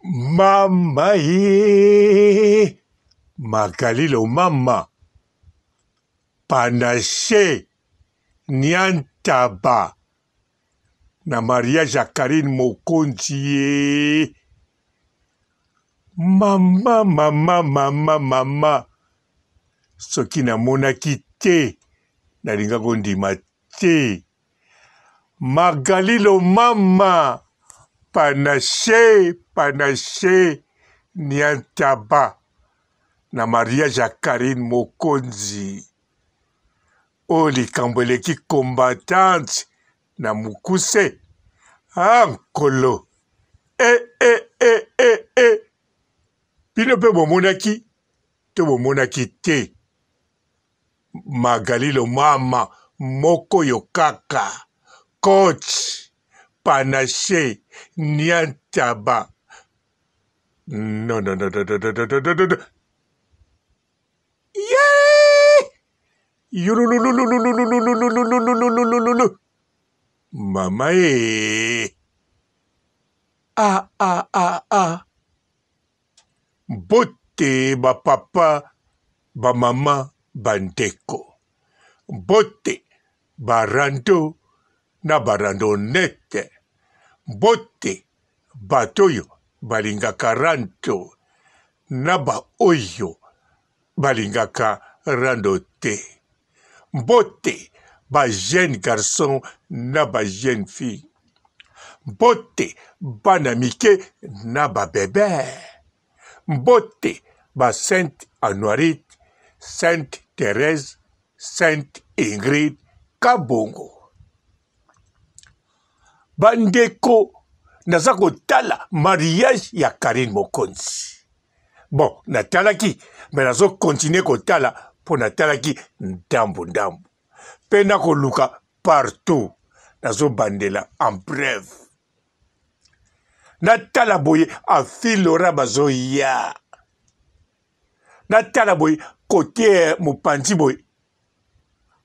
Mama ye Magalilo mama Panache Niantaba na Maria Jacqueline Mokonzi ye mama soki namonaki te nalinga kondima te Magalilo mama Panache Niantaba na Maria Jacqueline Mokonzi o likambo eleki combattante na mukuse nkolo bino mpe bomonaki to bomonaki te Magalilo mama moko yo kaka coach Panache Niantaba non. Mama bote ba papa ba mama bandeko bote barando na barandonete bote batoyo balingaka ranto na ba oyo balingaka rando te bote ba jeune garçon na ba jeune fille bote bana mike na ba bebe bote ba Sainte Honorite, Sainte Thérèse, Sainte Ingrid Kabongo bandeko naza kotala mariage ya Karine Mokonzi bon natalaki mais nazo continuer kotala po natalaki ndambu pe nakoluka partout nazo bandela en bref natala boye afilora bazoya natala boye kote mopanzi boye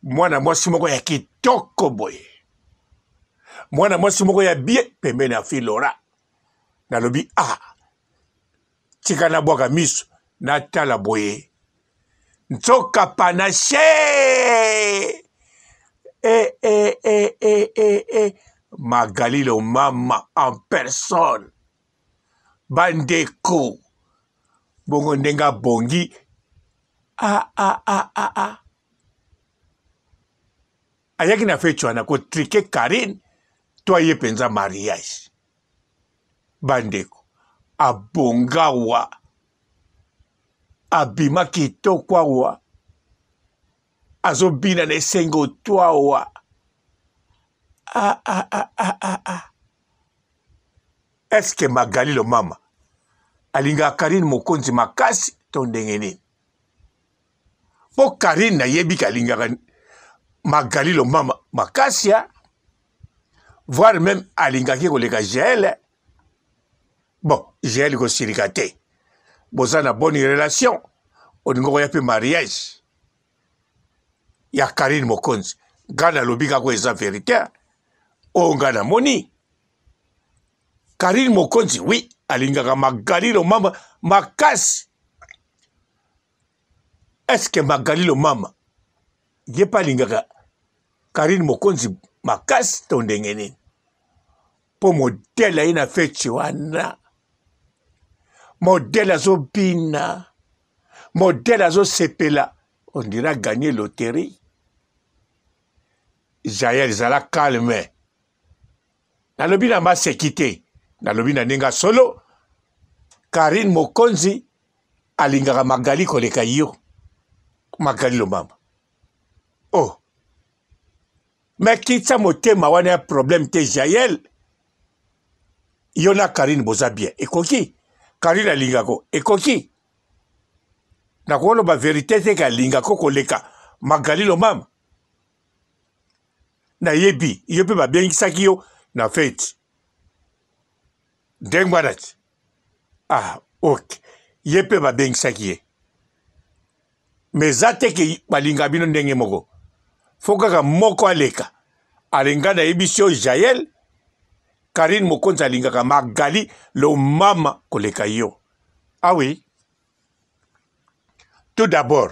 mwana mwasi moko ya kitoko boye mwana mwasi moko ya bie pembeni ya filora nalobi tika nabwaka miso natala boye nzoka Panache Magalilo mama en personne bandeko bongo ndenga bongi ayaki na fetu wana kotrike Karine to aye penza mariage bandeko abongawa abima kitoko awa azobina na esengo to awa Est-ce que Magalilo mama alinga Karine Mokonzi makasi to ndenge nini po Karine na yebi kalingaka Magalilo mama makasi voire même alingaki koleka Jaël bon Jaël kosirika te boza na bonne relation olingo koya pe mariage ya Karine Mokonzi ngana lobi kako eza vérité o ngana moni Karine Mokonzi oui alingaka Magalilo mama makasi est-ce que Magalilo mama ye pa alingaka Karine Mokonzi makasi to ndenge nini po modele aye na feti wana modele azobina modele azosepela on dira gagner loterie Jaël ezala calme nalobi na maseki te nalobi na ndenge solo Karine Mokonzi alingaka Magali koleka yo Magalilo mama mais kitsa motema wana ya problème te Jaël yo na Karine boza bien ekoki Karine alingako ekoki nakoloba vérité te kalingako koleka Magalilo mama nayebi yo mpe babengisaki yo na feti ndenge wana ti ok ye mpe babengisaki ye mais eza te ke balinga bino ndenge moko fo kaka moko aleka alinga na yebisi yo Jaël Karine Mokonzi alingaka Magali lo mama koleka yo. Ah oui. Tout d'abord,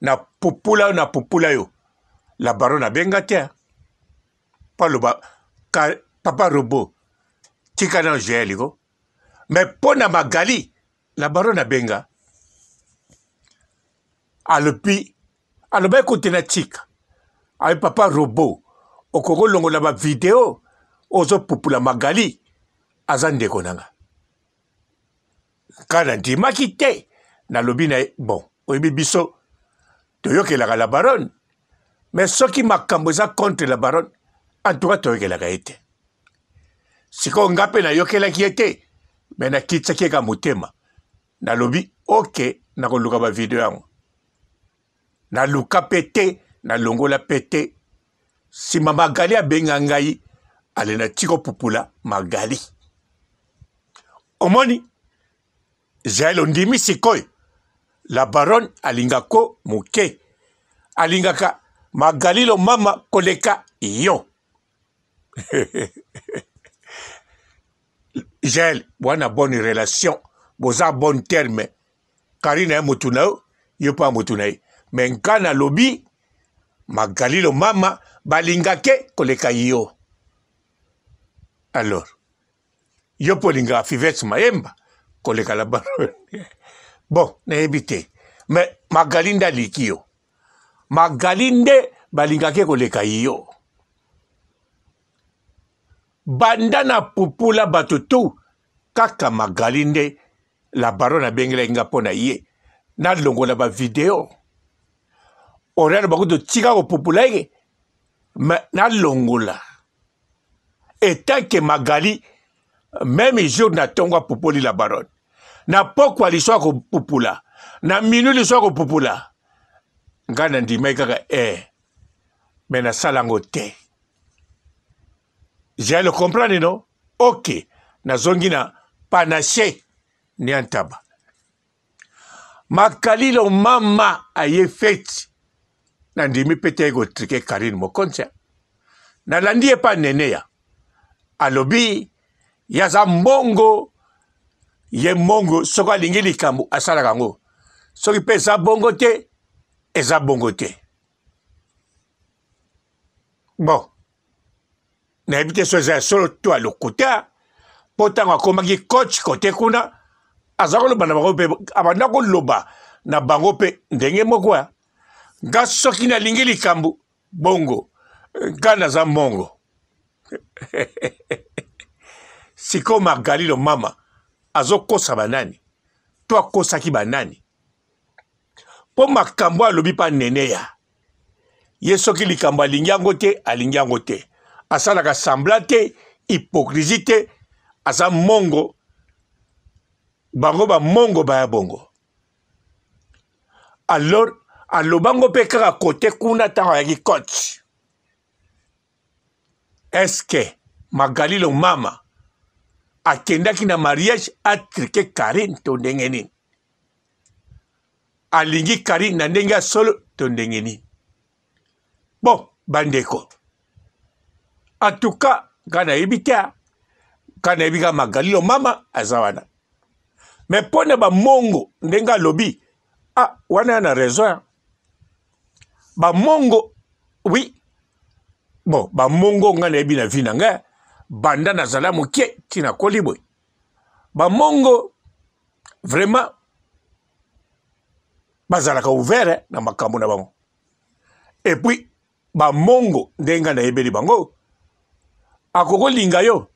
na pupula yo. La baronne a bengatia. Pas le papa robot. Tika na jeligo. Mais pona Magali, la baronne a benga. Alopi, aloba kote na tika. Avec papa robot. Okoko longo la vidéo. Ozo pupula Magali. Azande konanga. Kana ndima kite. Na lobi na bon. Oyebi biso. Toyoke la baronne. Mais ceux qui m'a cambosa contre la baronne. En tout cas, toyoke la gaete. Siko ngape na yoke la kiete. Mais na kitsa kieka mutema. Na lobi. Ok. Na koluka ba vidéo yango. Na luka pete. Na longo la pete. Si ma Magali a benga ngai. Ale na tiko pupula Magali. Omoni. Jael ondimi sikoy. La baronne alingako muke. Alingaka Magali lo mama koleka yo. Jael, wana bonne relation. Boza bon terme. Karine ya mutunao. Yo pa mutunao. Men kana lobi. Magali lo mama balingake koleka yo. Alors, yo polinga Fivette Mayemba, koleka la baronne. Bon, n'a évité. Mais Magalinda likio. Magalinde balingake koleka yo. Bandana pupula batutu, kaka Magalinde, la baronne a bengela inga pona ye. Na longo la ba vidéo. Orel bako de tika ko pupula ye. Mais na longo la. Et tant que Magali, même jour na tonga popoli la baronne. Na pokwa l'histoire ko popula. Na minu l'histoire ko popula. Ngana ndima kaka mais na salango te. J'ai le comprendre non? Ok. Na zongi na panache ni antaba. Magali lo mama aye fete. Na ndimi pete go trike Karine Mokonzi. Na landi pa neneya. Alobi, yaza mongo, ye mongo, soko alingi likambo, asala kango. Soki pe eza bongo te, eza bongo te. Bon, na ebite so eza solo to a lokuta, potanga akomaki coach kote kuna, azako loba na bango pe, abanda ko loba na bango pe, ndenge moko ya. Nga soki na lingi likambo, bongo, nga naza mongo. Siko Magali lo mama azo kosa banani to akosa ki banani po makambo alobi pa nene ya yeso ki likambo alingiango te asala ka semblate hypocrisie te asa mongo bango ba mongo ba ya bongo alors alobango pe kaka kote kuna tango ya ki coach. Est-ce que Magali lo mama akendaki na mariage atrike Karine to ndenge nini? Alingi Karine na ndenge solo to ndenge nini? Bon, bandeko. En tout cas, kana ebita, kana ebika Magali lo mama azawana. Mais pone ba mongo ndenga lobi, wana na raison. Ba mongo, oui. Bon, ba mongo nga na ebi na vi na nga, banda na zala moke tina koliboy. Ba mongo, vraiment, bazalaka ouvert na makambo na bango. Et puis, ba mongo ndenga na ebeli bango, akoko linga yo,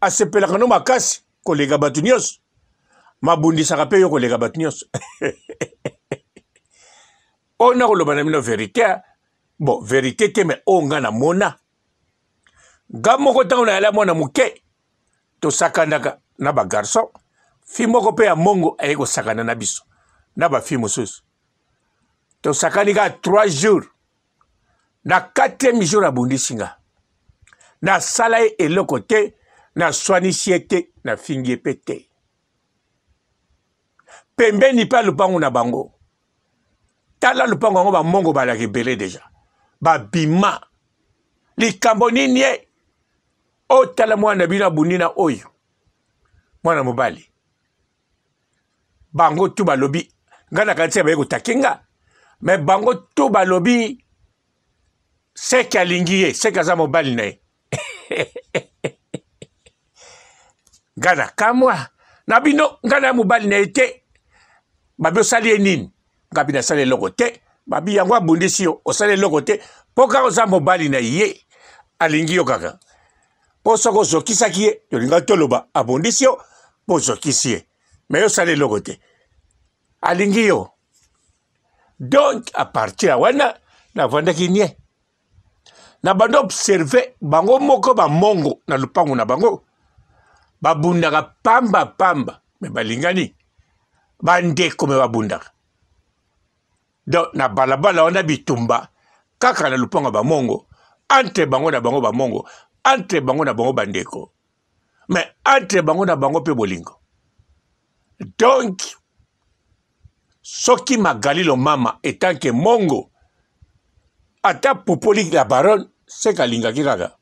asepelaka no makasi, kolega batu nyonso. Mabundisaka pe yo kolega batu nyonso. Ona koloba na mino vérité. Bon, vérité te me onga na mona. Gamoko tango na yala mona muke. To sakandaka na ba garçon. Fi moko pe ya mongo ayeko sakana na biso. Na ba fi mususu. To sakanika 3 jours. Na 4e jour abundisinga. Na sala eloko te. Na swanisie te. Na fingi pete. Pembeni pa lupango na bango. Tala lupango ngo ba mongo balaki belé déjà. Ba bima. Likambo nini ye. O tala mwana bina bunina oyo. Mwana mobali. Bango tu balobi. Ngana kanti ba takinga. Mais bango tu balobi. Seki alingi ye. Seki aza mobali na ye. Ngana kamwa. Nabino ngana mobali na ye te. Babi osali ye nini. Ngabi na sali eloko te. Babi yango abundisi yo. Osali eloko te. Poka oza mobali na ye. Alingi yo kaka. Po soko zokisaki ye. Yolinga toloba abundisi yo. Po zokisi ye. Mais yo sali eloko te. Alingi yo. Donc, à partir de wana, na vanda kinye. Na bando observe, bango moko ba mongo, na lupango na bango. Babundaka pamba. Me balingani. Bandeko me babundaka. Donc, na balabala wana bitumba. Kaka na lupango ba mongo. Entre bango na bango ba mongo. Entre bango na bango bandeko. Mais entre bango na bango pe bolingo. Donc, Soki Magali lo mama etant que mongo ata popoli la baronne c'est kalinga kiraga.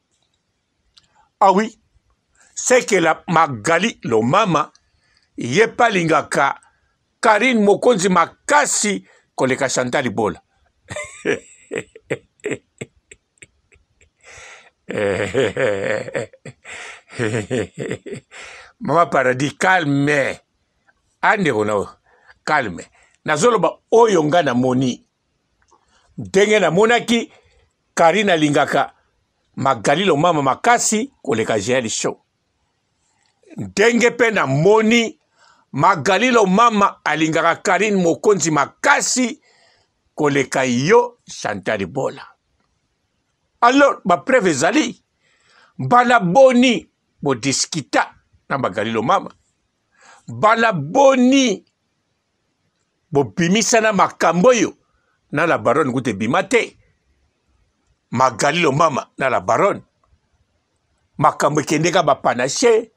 Ah oui, c'est que la Magali lo mama yepa lingaka Karine Mokonzi makasi koleka Chantal Bola. Mama Paradis calme. Ande ono calme. Nazoloba oyo nga na moni. Denge na monaki Karina lingaka Magali lo mama makasi koleka Géali show. Denge pe na moni Magali lo mama alingaka Karine Mokonzi makasi koleka yo Chantal Bola. Alors ba preuve ezali bala boni bo diskita na Magali lo mama. Bala boni bopimisa na makambo yo na la baronne kute bimate. Magali lo mama na la baronne. Makambo kendeka ba panache,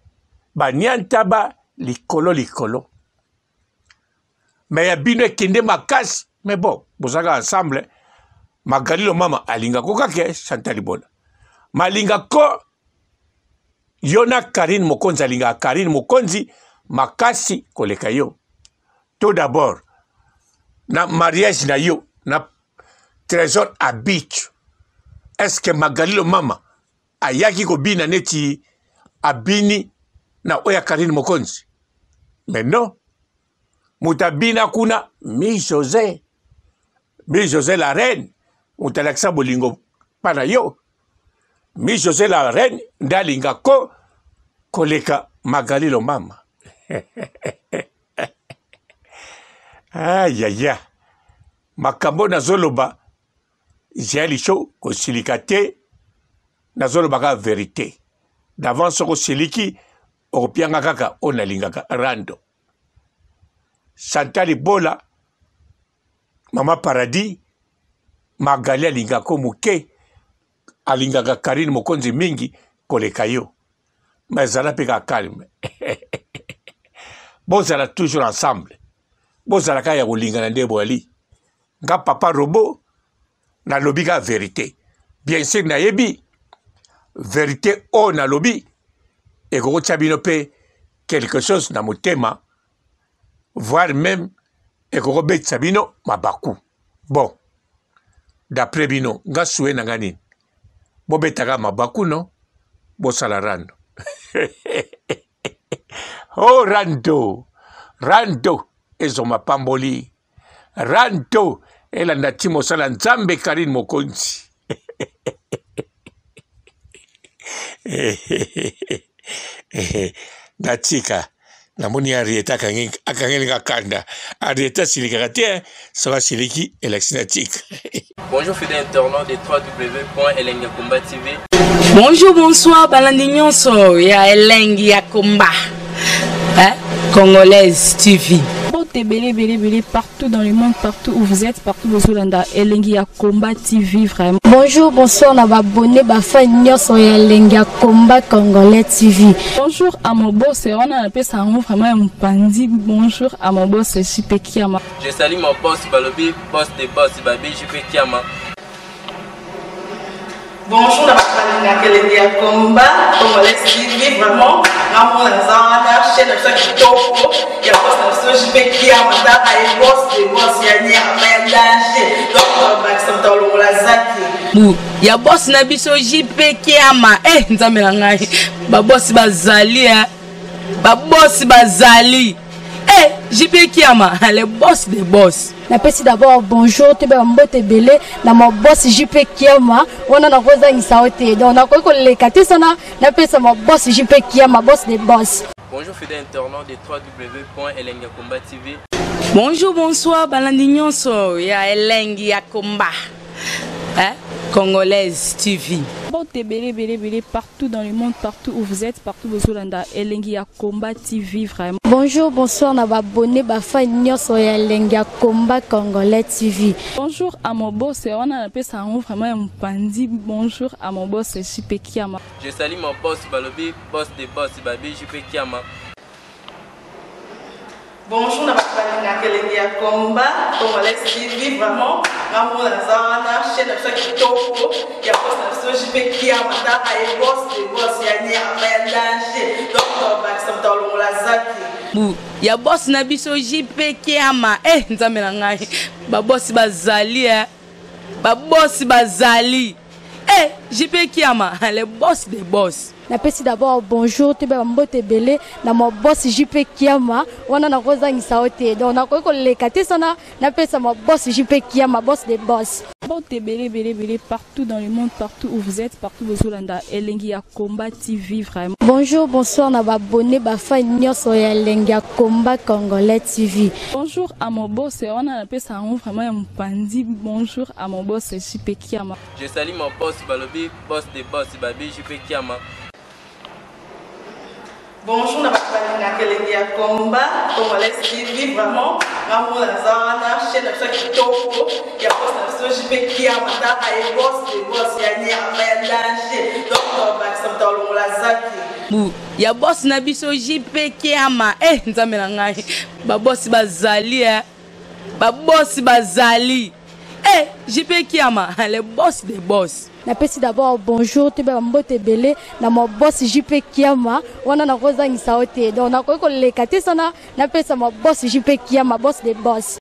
ba nyantaba likolo. Mais ya bino kende makasi, mais bon, bozaka ensemble. Magali lo mama alinga ko kake Chantal Bola. Malinga ko yona Karine Mokonzi alinga Karine Mokonzi makasi koleka yo. Tout d'abord, na mariage na yo, na trésor à beach. Est-ce que Magali lo mama ayaki ko bina neti abini na oya Karine Mokonzi? Mais non. Mutabina kuna mi José la reine. Mutalaksa bolingo pana yo. Mi José la reine ndalinga ko koleka Magali lo mama. Aïe. Makambo na zoloba Géali show ko silikate na zoloba ka vérité. D'avance ko siliki opianga kaka onalingaka rando. Chantal Bola Mama Paradis Magali alinga ko muke alingaka Karine Mokonzi mingi koleka yo. Mais zala peka calme. Bozala toujours ensemble. Bozala kaya kolinga na ndebo ali. Nga papa robo na lobi ka vérité. Bien sûr na yebi vérité o na lobi et koko tchabino pe quelque chose na motema voire même et koko bet sabino mabaku. Bon, d'après bino nga soué na ngani bo betaka mabaku no bo sala rando. Oh rando ezo mapamboli rando elanda timo sala nzambe Karine Mokonzi. Natika namoni Arieta akangelinga kanda Arieta silikaka te sera siliki électinatique. Bonjour fidèles internautes de www.elengiakomba TV. Bonjour, bonsoir, balandi nyonso ya Elengi ya Komba. Congolaise TV. Belé partout dans le monde, partout où vous êtes, partout où vous êtes, Elengi ya Komba TV vraiment. Bonjour, bonsoir, on va abonner à Elengi ya Komba Congolais TV. Bonjour à mon boss, on a appelé ça vraiment un pandi. Bonjour à mon boss, JP Kiama. Je salue mon boss Balobi, boss des boss Babi, JP Kiama. Bonjour, la Elengi ya Komba, Congolais TV, vraiment, Ramon Lazana, chaîne de ceux qui topo, il y a pas de JP qui a matin, et boss, des boss, il y a un danger, donc on va accepter le Lazaki. Il y a boss Nabiso JP qui a ma, Nzamelangai, ba boss bazali, ba boss bazali. JP Kiama, le boss des boss. Napesi d'abord bonjour, tu es mbote belé, na mon boss JP Kiama, on a rosa in saote. Donc on a quoi les katisana, napesi mon boss JP Kiama, boss des boss. Bonjour fidèles internautes de www.elengiakomba TV. Bonjour, bonsoir, balandignon so, ya Elengi ya Komba. Congolaise TV. Bon, belé, partout dans le monde, partout où vous êtes, partout où vous êtes, Elengi ya Komba TV, vraiment. Bonjour, bonsoir, on a abonné, fan nyoso ya Elengi ya Komba Congolais TV. Bonjour à mon boss, on a appelé ça vraiment un pandi. Bonjour à mon boss, JP Kiama. Je salue mon boss Balobi, boss des boss, Babi JP Kiama. Bonjour, la Elengi ya Komba, Congolais TV, vraiment, Ramon Lazana, chaîne de ceux qui topo, il y a pas de JP qui a matin, et boss, des boss, il y a un danger, donc on va accepter le Lazaki. Il y a boss Nabiso JP qui a ma, Nzamelangai, ba boss bazali, ba boss bazali. JP qui a ma, le boss des boss. Napesi d'abord bonjour, tu es mbote belé, na mon boss JP Kiama, on a rosa in saote. Donc on a quoi les katisana, napesi mon boss JP Kiama, boss des boss. Bon, belé, partout dans le monde, partout où vous êtes, partout où vous êtes, Elengi ya Komba TV, vraiment. Bonjour, bonsoir, on a abonné, fan nyoso ya Elengi ya Komba Congolais TV. Bonjour à mon boss, on a appelé ça vraiment un pandi. Bonjour à mon boss, JP Kiama. Je salue mon boss Balobi, boss des boss, Babi JP Kiama. Bonjour, la Elengi ya Komba, Congolais TV, vraiment, Ramon Lazana, chaîne de ceux qui topo, il y a pas de JP qui a matin, et boss, des boss, il y a un danger, donc on va accepter le Lazaki. Il y a boss Nabiso JP qui a ma, Nzamelangai, ba boss bazali, ba boss bazali. JP qui a ma, le boss des boss. Napesi d'abord bonjour, tu es mbote belé, na mon boss JP Kiama, on a rosa in saote. Donc on a quoi les katisana, napesi mon boss JP Kiama, boss des boss.